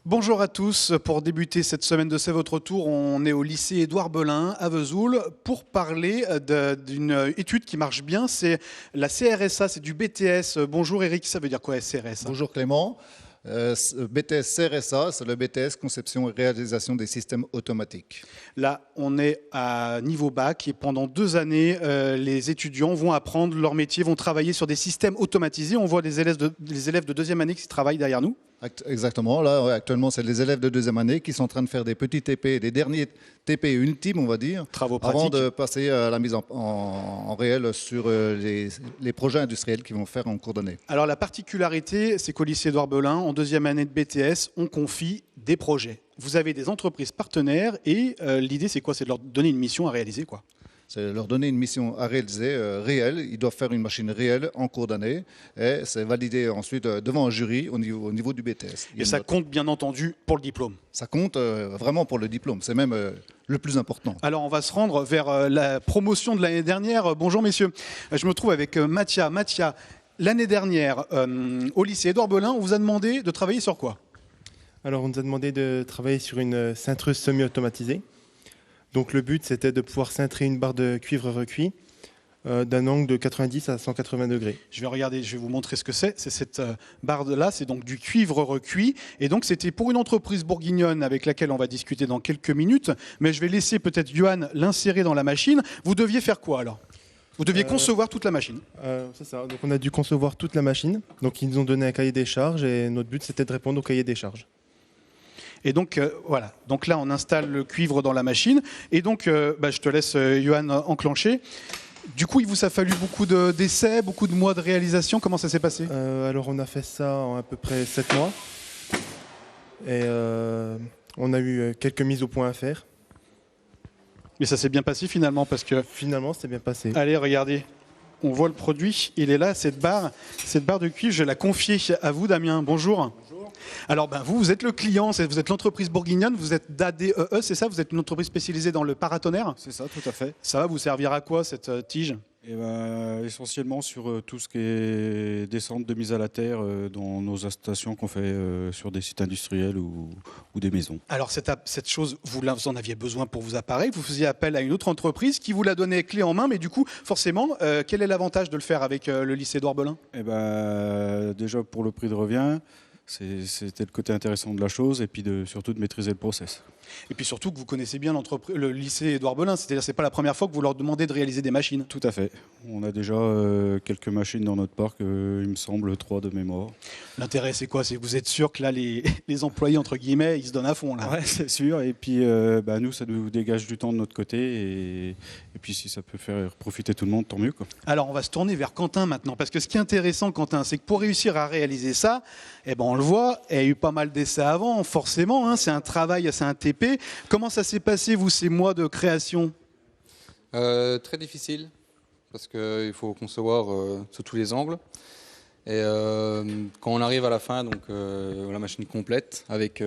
Bonjour à tous. Pour débuter cette semaine de C'est votre tour, on est au lycée Édouard Belin à Vesoul pour parler d'une étude qui marche bien. C'est la CRSA, c'est du BTS. Bonjour Eric, ça veut dire quoi CRSA? Bonjour Clément. BTS CRSA, c'est le BTS Conception et Réalisation des Systèmes Automatiques. Là, on est à niveau bac et pendant 2 années, les étudiants vont apprendre leur métier, vont travailler sur des systèmes automatisés. On voit les élèves de deuxième année qui travaillent derrière nous. Exactement. Là, actuellement, c'est les élèves de deuxième année qui sont en train de faire des petits TP, des derniers TP ultimes, on va dire, Travaux pratiques. avant de passer à la mise en réel sur les projets industriels qu'ils vont faire en cours d'année. Alors la particularité, c'est qu'au lycée Édouard Belin, en deuxième année de BTS, on confie des projets. Vous avez des entreprises partenaires et l'idée, c'est quoi? C'est de leur donner une mission à réaliser, quoi. C'est leur donner une mission à réaliser réelle. Ils doivent faire une machine réelle en cours d'année et c'est validé ensuite devant un jury au niveau du BTS. Et ça compte bien entendu pour le diplôme. Ça compte vraiment pour le diplôme. C'est même le plus important. Alors on va se rendre vers la promotion de l'année dernière. Bonjour messieurs. Je me trouve avec Mathia. Mathia, l'année dernière, au lycée Édouard Belin, on vous a demandé de travailler sur quoi? Alors on nous a demandé de travailler sur une cintreuse semi-automatisée. Donc le but, c'était de pouvoir cintrer une barre de cuivre recuit d'un angle de 90 à 180 degrés. Je vais regarder, je vais vous montrer ce que c'est. C'est cette barre-là, c'est donc du cuivre recuit. Et donc c'était pour une entreprise bourguignonne avec laquelle on va discuter dans quelques minutes. Mais je vais laisser peut-être Johan l'insérer dans la machine. Vous deviez faire quoi alors? Vous deviez concevoir toute la machine. C'est ça, donc on a dû concevoir toute la machine. Donc ils nous ont donné un cahier des charges et notre but, c'était de répondre au cahier des charges. Et donc voilà, donc là on installe le cuivre dans la machine et donc je te laisse Johan enclencher. Du coup il vous a fallu beaucoup d'essais, beaucoup de mois de réalisation, comment ça s'est passé? Alors on a fait ça en à peu près 7 mois et on a eu quelques mises au point à faire. Mais ça s'est bien passé finalement parce que... Finalement c'était bien passé. Allez regardez, on voit le produit, il est là, cette barre de cuivre, je vais la confier à vous Damien, bonjour. Alors vous êtes le client, vous êtes l'entreprise bourguignonne, vous êtes d'ADEE, c'est ça? Vous êtes une entreprise spécialisée dans le paratonnerre? C'est ça, tout à fait. Ça va vous servir à quoi cette tige? Essentiellement sur tout ce qui est descente de mise à la terre dans nos installations qu'on fait sur des sites industriels ou des maisons. Alors cette chose, vous en aviez besoin pour vos appareils, vous faisiez appel à une autre entreprise qui vous l'a donné clé en main, mais du coup, forcément, quel est l'avantage de le faire avec le lycée Édouard Belin? Déjà pour le prix de revient, c'était le côté intéressant de la chose et puis surtout de maîtriser le process. Et puis surtout que vous connaissez bien le lycée Édouard Belin, c'est-à-dire c'est pas la première fois que vous leur demandez de réaliser des machines. Tout à fait. On a déjà quelques machines dans notre parc, il me semble 3 de mémoire. L'intérêt c'est quoi? C'est que vous êtes sûr que là les employés entre guillemets ils se donnent à fond là. Ouais, c'est sûr. Et puis nous ça nous dégage du temps de notre côté et puis si ça peut faire profiter tout le monde, tant mieux quoi. Alors on va se tourner vers Quentin maintenant parce que ce qui est intéressant Quentin, c'est que pour réussir à réaliser ça, on le voit, il y a eu pas mal d'essais avant forcément, c'est un travail, c'est un TP. Comment ça s'est passé, vous, ces mois de création? Très difficile, parce qu'il faut concevoir sous tous les angles. Et quand on arrive à la fin, donc la machine complète, avec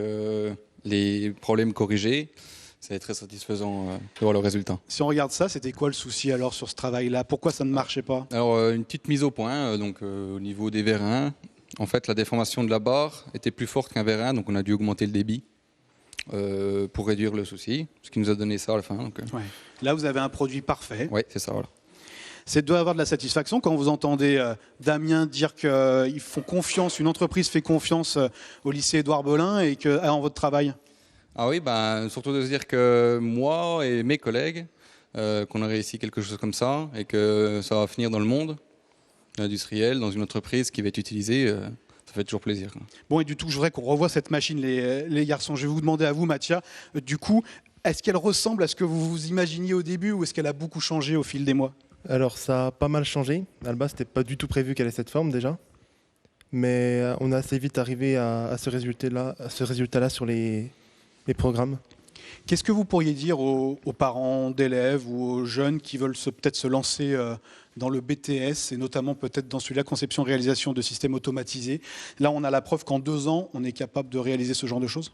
les problèmes corrigés, c'est très satisfaisant de voir le résultat. Si on regarde ça, c'était quoi le souci alors sur ce travail-là? Pourquoi ça ne marchait pas? Alors, une petite mise au point, au niveau des vérins. En fait, la déformation de la barre était plus forte qu'un vérin, donc on a dû augmenter le débit. Pour réduire le souci, ce qui nous a donné ça à la fin. Ouais. Là, vous avez un produit parfait. Oui, c'est ça. Voilà. C'est de avoir de la satisfaction quand vous entendez Damien dire qu'ils font confiance, une entreprise fait confiance au lycée Édouard Belin et en votre travail. Ah oui, surtout de se dire que moi et mes collègues, qu'on a réussi quelque chose comme ça et que ça va finir dans le monde industriel, dans une entreprise qui va être utilisée. Ça fait toujours plaisir. Bon, et du coup, je voudrais qu'on revoie cette machine, les garçons. Je vais vous demander à vous, Mathia, du coup, est-ce qu'elle ressemble à ce que vous vous imaginiez au début ou est-ce qu'elle a beaucoup changé au fil des mois? Alors ça a pas mal changé. À la base, c'était pas du tout prévu qu'elle ait cette forme déjà. Mais on a assez vite arrivé à ce résultat-là sur les programmes. Qu'est-ce que vous pourriez dire aux parents d'élèves ou aux jeunes qui veulent peut-être se lancer dans le BTS et notamment peut-être dans celui-là, conception-réalisation de systèmes automatisés? Là, on a la preuve qu'en 2 ans, on est capable de réaliser ce genre de choses?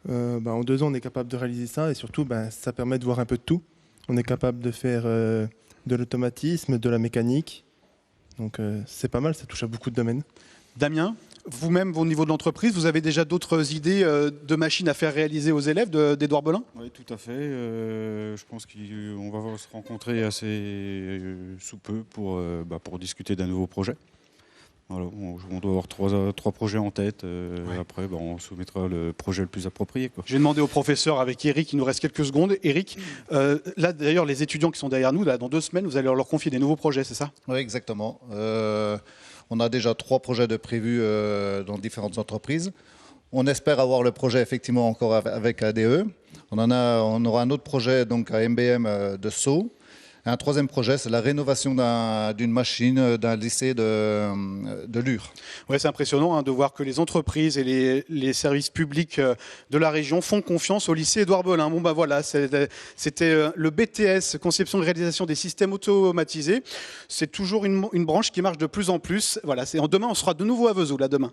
En 2 ans, on est capable de réaliser ça et surtout, ça permet de voir un peu de tout. On est capable de faire de l'automatisme, de la mécanique. Donc c'est pas mal, ça touche à beaucoup de domaines. Damien, Vous-même, au niveau de l'entreprise, vous avez déjà d'autres idées de machines à faire réaliser aux élèves d'Édouard Belin? Oui, tout à fait. Je pense qu'on va se rencontrer assez sous peu pour discuter d'un nouveau projet. Voilà, on doit avoir trois projets en tête. Après, on soumettra le projet le plus approprié, quoi. Je vais demander au professeur avec Eric, il nous reste quelques secondes. Eric, là d'ailleurs, les étudiants qui sont derrière nous, là, dans 2 semaines, vous allez leur confier des nouveaux projets, c'est ça? Oui, exactement. On a déjà 3 projets de prévus dans différentes entreprises. On espère avoir le projet effectivement encore avec ADE. On aura un autre projet donc à MBM de Sceaux. Un 3e projet, c'est la rénovation d'une machine d'un lycée de Lure. Ouais, c'est impressionnant de voir que les entreprises et les services publics de la région font confiance au lycée Édouard Belin. Bon, voilà, c'était le BTS, conception et réalisation des systèmes automatisés. C'est toujours une branche qui marche de plus en plus. Voilà, demain, on sera de nouveau à Vesoul, là, demain.